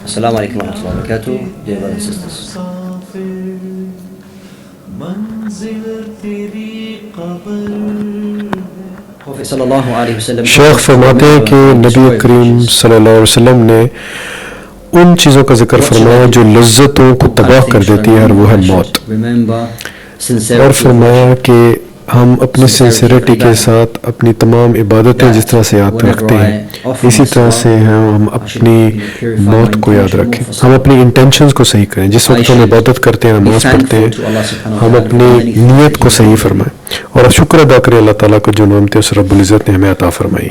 السلام علیکم ورحمۃ اللہ وبرکاتہ. Dear brothers and sisters, Prophet sallallahu alaihi wasallam شیخ فرماتے ہیں کہ نبی کریم صلی اللہ علیہ وسلم نے ان چیزوں کا ذکر فرمایا جو لذتوں کو تباہ کر دیتی ہے اور وہ ہے موت. اور فرمایا کہ ہم اپنی سنسیریٹی کے ساتھ اپنی تمام عبادتیں جس طرح سے یاد رکھتے ہیں اسی طرح سے ہم اپنی موت کو یاد رکھیں. ہم اپنی انٹینشنز کو صحیح کریں. جس وقت ہم عبادت کرتے ہیں نماز پڑھتے ہیں ہم اپنی نیت کو صحیح فرمائیں اور شکر ادا کریں اللہ تعالیٰ کو جو نعمتیں اس رب العزت نے ہمیں عطا فرمائی.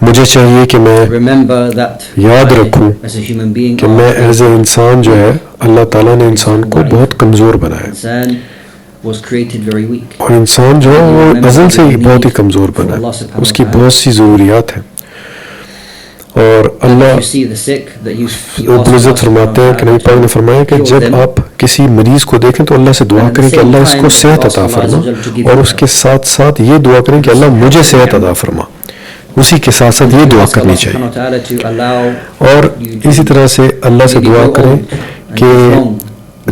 مجھے چاہیے کہ میں یاد رکھوں کہ میں ایز اے انسان جو ہے اللہ تعالیٰ نے انسان کو بہت کمزور بنایا اور انسان جو ہے وہ ازل سے ہی بہت ہی کمزور بنا ہے. اس کی بہت سی ضروریات ہیں اور اللہ عزت فرماتے ہیں کہ نبی پاک نے فرمایا کہ جب آپ کسی مریض کو دیکھیں تو اللہ سے دعا کریں کہ اللہ اس کو صحت عطا فرما اور اس کے ساتھ ساتھ یہ دعا کریں کہ اللہ مجھے صحت عطا فرما. اسی کے ساتھ ساتھ یہ دعا کرنی چاہیے اور اسی طرح سے اللہ سے دعا کریں کہ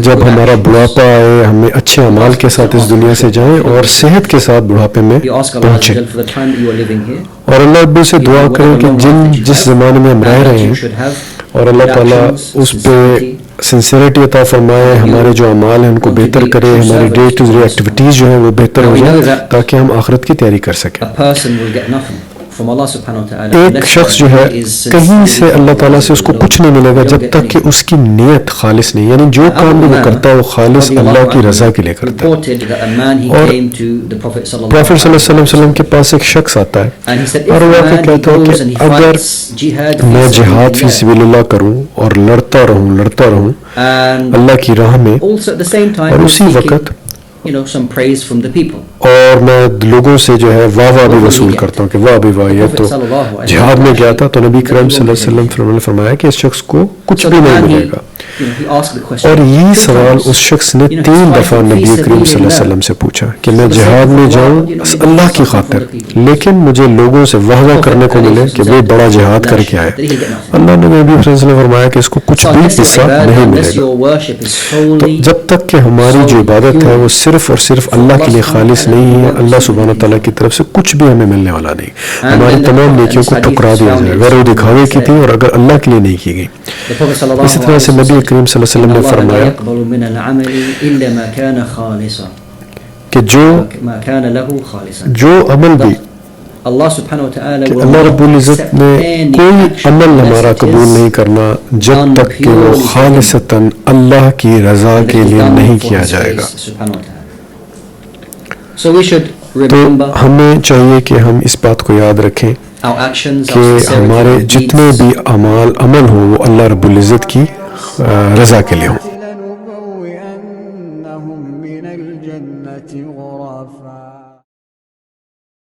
جب ہمارا بڑھاپا آئے ہمیں اچھے اعمال کے ساتھ اس دنیا سے جائیں اور صحت کے ساتھ بڑھاپے میں پہنچیں. اور اللہ ابو سے دعا کریں کہ جس زمانے میں ہم رہ رہے ہیں اور اللہ تعالیٰ اس پہ سنسیریٹی عطا فرمائے, ہمارے جو اعمال ہیں ان کو بہتر کرے, ہماری ڈے ٹو ڈے ایکٹیویٹیز جو ہیں وہ بہتر ہو جائیں تاکہ ہم آخرت کی تیاری کر سکیں. ایک شخص جو ہے کہیں سے اللہ تعالیٰ سے اس کو کچھ نہیں ملے گا جب تک کہ اس کی نیت خالص نہیں, یعنی جو کام بھی وہ کرتا ہے وہ خالص اللہ کی رضا کے لیے کرتا ہے. اور پروفیٹ صلی اللہ علیہ وسلم کے پاس ایک شخص آتا ہے اور وہ کہتا ہے کہ اگر میں جہاد فی سبیل اللہ کروں اور لڑتا رہوں اللہ کی راہ میں اور اسی وقت اور میں لوگوں سے جو ہے واہ بھی وصول کرتا ہوں کہ واہ بھی واہ یہ تو جہاد میں گیا تھا, تو نبی کریم صلی اللہ علیہ وسلم نے فرمایا کہ اس شخص کو کچھ بھی نہیں ملے گا. اور یہ سوال اس شخص نے 3 دفعہ نبی کریم صلی اللہ علیہ وسلم سے پوچھا کہ میں جہاد میں جاؤں اللہ کی خاطر لیکن مجھے لوگوں سے واہ کرنے کو ملے کہ وہ بڑا جہاد کر کے آئے. اللہ نے نبی صلی اللہ علیہ وسلم نے فرمایا کہ اس کو کچھ بھی حصہ نہیں ملے گا. تو جب تک کہ ہماری جو عبادت ہے وہ صرف اور صرف اللہ کے لیے خالص نہیں ہے, اللہ سبحانہ تعالیٰ کی طرف سے کچھ بھی ہمیں ملنے والا نہیں. ہماری تمام نیکیوں کو ٹھکرا دیا جائے اگر وہ دکھاوے کی تھی اور اگر اللہ کے لیے نہیں کی گئی. اسی طرح سے نبی کریم صلی اللہ علیہ وسلم نے فرمایا کہ جو عمل بھی کہ اللہ رب العزت نے کوئی عمل ہمارا قبول نہیں کرنا جب تک کہ وہ خالصتاً اللہ کی رضا کے لیے نہیں کیا جائے گا. تو ہمیں چاہیے کہ ہم اس بات کو یاد رکھیں کہ ہمارے جتنے بھی عمل ہوں وہ اللہ رب العزت کی رضا کے لیے ہوں.